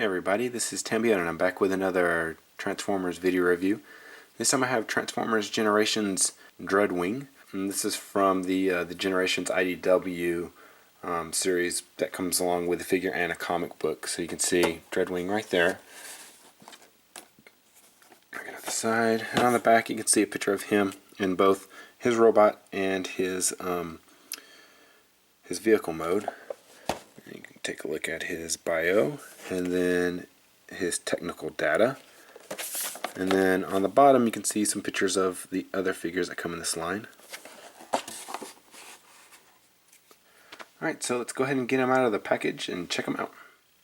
Hey everybody, this is Tambien and I'm back with another Transformers video review. This time I have Transformers Generations Dreadwing. And this is from the Generations IDW series that comes along with a figure and a comic book. So you can see Dreadwing right there. Right off the side. And on the back you can see a picture of him in both his robot and his vehicle mode. You can take a look at his bio and then his technical data. And then on the bottom you can see some pictures of the other figures that come in this line. Alright, so let's go ahead and get him out of the package and check him out.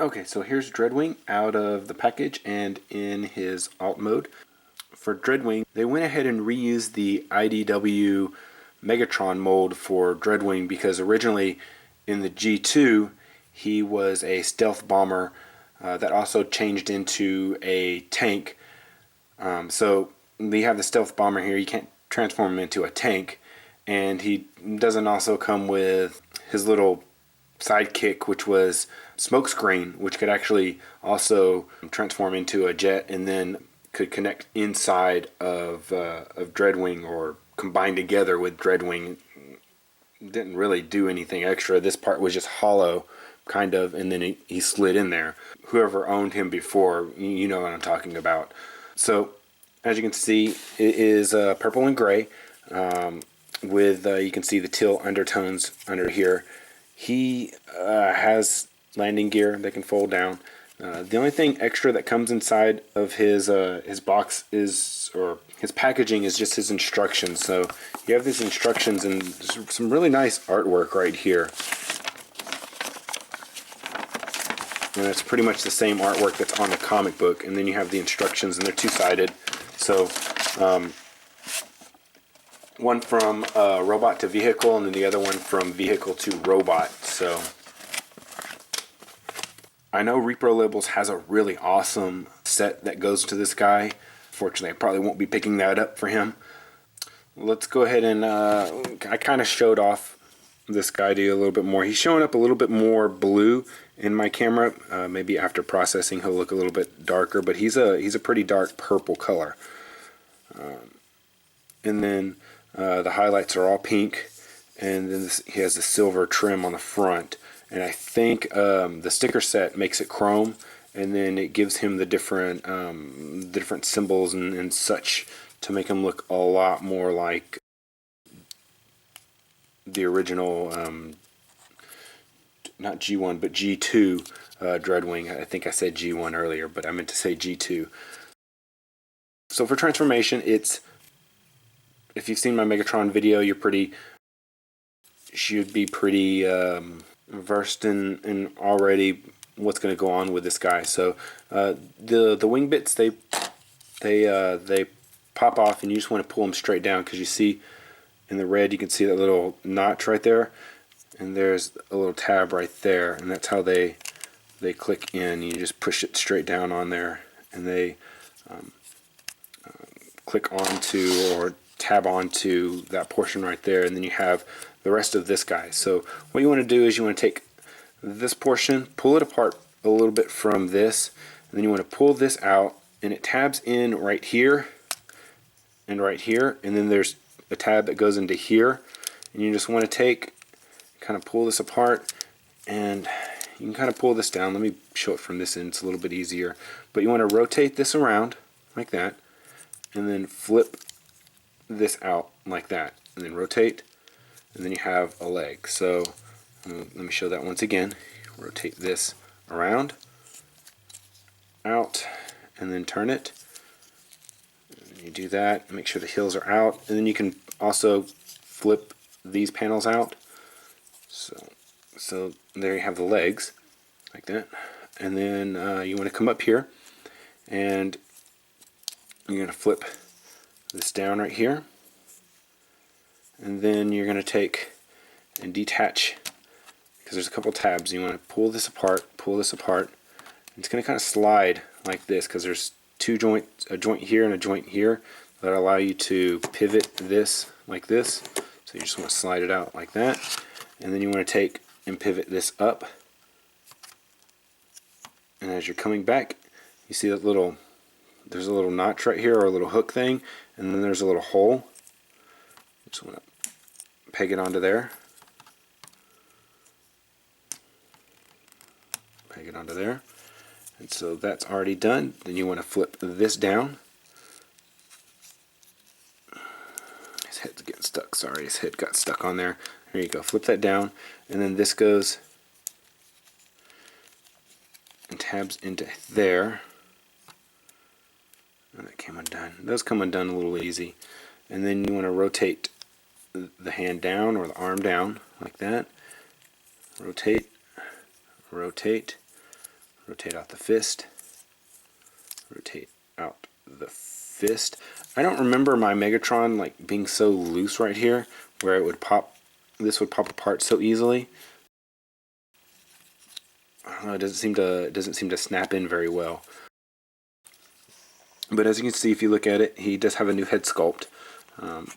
Okay, so here's Dreadwing out of the package and in his alt mode. For Dreadwing, they went ahead and reused the IDW Megatron mold for Dreadwing because originally in the G2 he was a stealth bomber that also changed into a tank. So we have the stealth bomber here. You can't transform him into a tank, and he doesn't also come with his little sidekick, which was Smokescreen, which could actually also transform into a jet and then could connect inside of Dreadwing or combine together with Dreadwing. Didn't really do anything extra. This part was just hollow, kind of, and then he slid in there. Whoever owned him before, you know what I'm talking about. So as you can see, it is purple and gray with you can see the teal undertones under here. He has landing gear that can fold down. The only thing extra that comes inside of his box is, or his packaging, is just his instructions. So you have these instructions and some really nice artwork right here. And it's pretty much the same artwork that's on the comic book. And then you have the instructions, and they're two-sided. So one from robot to vehicle, and then the other one from vehicle to robot. So I know Repro Labels has a really awesome set that goes to this guy. Fortunately, I probably won't be picking that up for him. Let's go ahead and I kind of showed off this guy to you a little bit more. He's showing up a little bit more blue in my camera. Maybe after processing he'll look a little bit darker, but he's a pretty dark purple color. And then the highlights are all pink, and then he has the silver trim on the front. And I think the sticker set makes it chrome, and then it gives him the different symbols and such to make him look a lot more like the original, not G1 but G2 Dreadwing. I think I said G1 earlier, but I meant to say G2. So for transformation, it's, if you've seen my Megatron video, should be pretty versed in already what's going to go on with this guy. So the wing bits, they pop off, and you just want to pull them straight down, because you see in the red you can see that little notch right there, and there's a little tab right there, and that's how they click in. You just push it straight down on there, and they click onto or tab onto that portion right there, and then you have the rest of this guy. So what you want to do is you want to take this portion, pull it apart a little bit from this, and then you want to pull this out, and it tabs in right here and right here, and then there's a tab that goes into here, and you just want to kind of pull this apart, and you can kind of pull this down. Let me show it from this end, it's a little bit easier. But you want to rotate this around like that, and then flip this out like that, and then rotate, and then you have a leg. So let me show that once again. Rotate this around, out, and then turn it. And you do that, make sure the heels are out, and then you can also flip these panels out. So there you have the legs, like that. And then you want to come up here, and you're going to flip this down right here, and then you're going to take and detach, because there's a couple tabs. You want to pull this apart, and it's going to kind of slide like this, because there's two joints, a joint here and a joint here, that allow you to pivot this like this. So you just want to slide it out like that, and then you want to take and pivot this up and as you're coming back, you see that there's a little notch right here, or a little hook thing, and then there's a little hole. Just want to peg it onto there. Peg it onto there. And so that's already done. Then you want to flip this down. His head's getting stuck. Sorry, his head got stuck on there. There you go. Flip that down, and then this goes and tabs into there. And that came undone. It does come undone a little easy. And then you want to rotate the hand down, or the arm down, like that. Rotate, rotate, rotate out the fist, rotate out the fist. I don't remember my Megatron like being so loose right here, where it would pop. This would pop apart so easily. I don't know, it doesn't seem to snap in very well. But as you can see, if you look at it, he does have a new head sculpt, and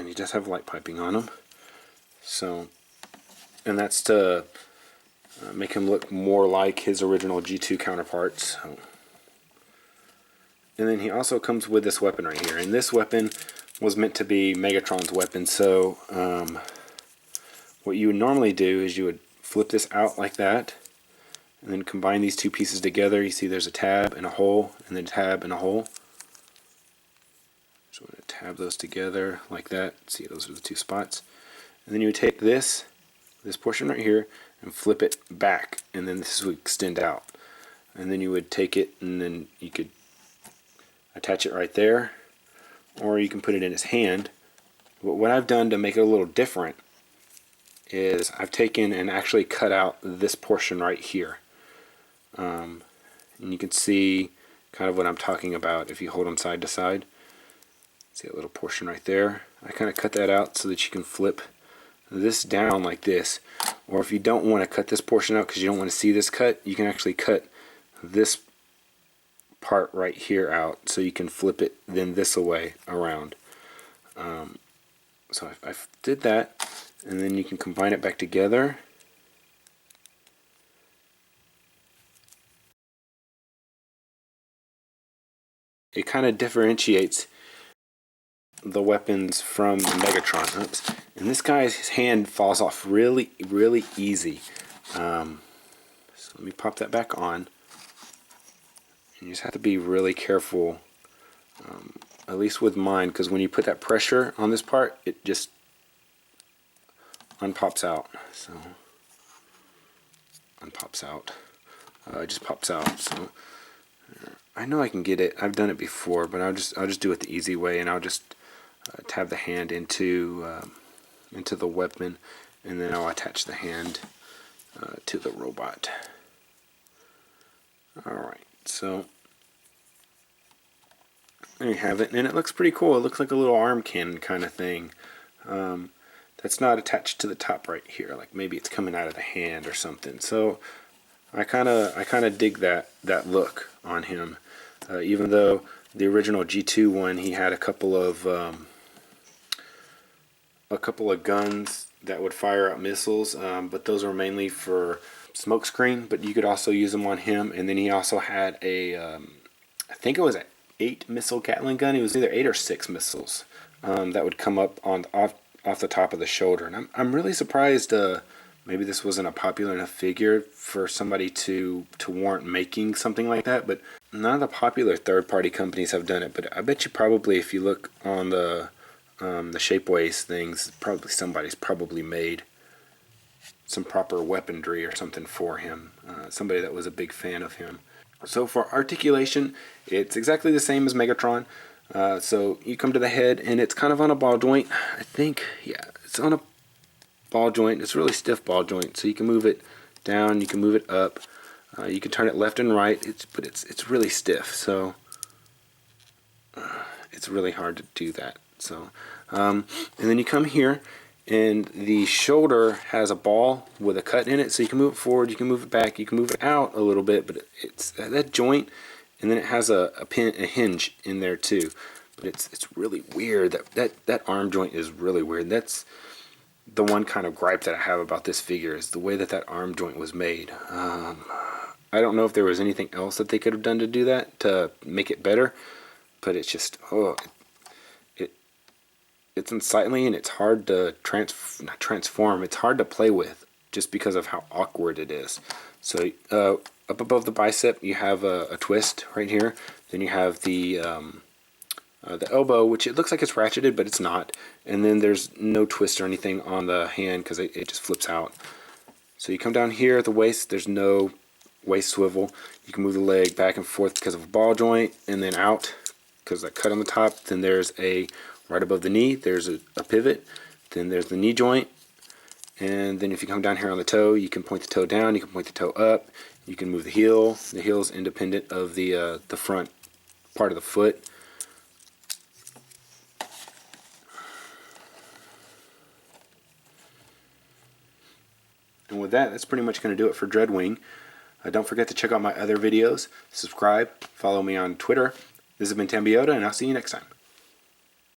he does have light piping on him. So, and that's to make him look more like his original G2 counterparts. So. And then he also comes with this weapon right here, and this weapon was meant to be Megatron's weapon. So what you would normally do is you would flip this out like that, and then combine these two pieces together. You see there's a tab and a hole, and then a tab and a hole. So I'm going to tab those together like that. See, those are the two spots. And then you would take this portion right here and flip it back, and then this would extend out. And then you would take it, and then you could attach it right there, or you can put it in his hand. But what I've done to make it a little different is I've taken and actually cut out this portion right here. And you can see kind of what I'm talking about if you hold them side to side. See that little portion right there? I kind of cut that out so that you can flip this down like this. Or if you don't want to cut this portion out because you don't want to see this cut, you can actually cut this part right here out so you can flip it then this away around. So I did that, and then you can combine it back together. It kind of differentiates the weapons from Megatron. Oops. And this guy's hand falls off really, really easy. So let me pop that back on. You just have to be really careful, at least with mine, because when you put that pressure on this part, it just unpops out. So unpops out. It just pops out. So I know I can get it. I've done it before, but I'll just do it the easy way, and I'll just tab the hand into the weapon, and then I'll attach the hand to the robot. Alright, so there you have it, and it looks pretty cool. It looks like a little arm cannon kind of thing. That's not attached to the top right here, like maybe it's coming out of the hand or something. So I kind of dig that look on him. Even though the original G2 one, he had a couple of guns that would fire out missiles, but those were mainly for smokescreen. But you could also use them on him. And then he also had a, I think it was an 8 missile Gatling gun. It was either 8 or 6 missiles that would come up off the top of the shoulder. And I'm really surprised. Maybe this wasn't a popular enough figure for somebody to warrant making something like that. But none of the popular third-party companies have done it. But I bet you probably, if you look on the Shapeways things, probably somebody's probably made some proper weaponry or something for him. Somebody that was a big fan of him. So for articulation, it's exactly the same as Megatron. So you come to the head, and it's kind of on a ball joint. I think, yeah, it's on a ball joint. It's a really stiff ball joint, so you can move it down, you can move it up, you can turn it left and right. But it's really stiff, so it's really hard to do that. So and then you come here, and the shoulder has a ball with a cut in it, so you can move it forward, you can move it back, you can move it out a little bit, but it's that joint, and then it has a hinge in there too. But it's really weird. That arm joint is really weird. That's the one kind of gripe that I have about this figure, is the way that arm joint was made. I don't know if there was anything else that they could have done to do that to make it better, but it's just, oh, it's unsightly, and it's hard to not transform. It's hard to play with just because of how awkward it is. So up above the bicep, you have a twist right here. Then you have the elbow, which it looks like it's ratcheted, but it's not. And then there's no twist or anything on the hand because it just flips out. So you come down here at the waist, there's no waist swivel. You can move the leg back and forth because of a ball joint, and then out because that cut on the top. Then there's right above the knee, there's a pivot. Then there's the knee joint. And then if you come down here on the toe, you can point the toe down, you can point the toe up, you can move the heel. The heel is independent of the front part of the foot. And with that, that's pretty much going to do it for Dreadwing. Don't forget to check out my other videos, subscribe, follow me on Twitter. This has been Tambiota, and I'll see you next time.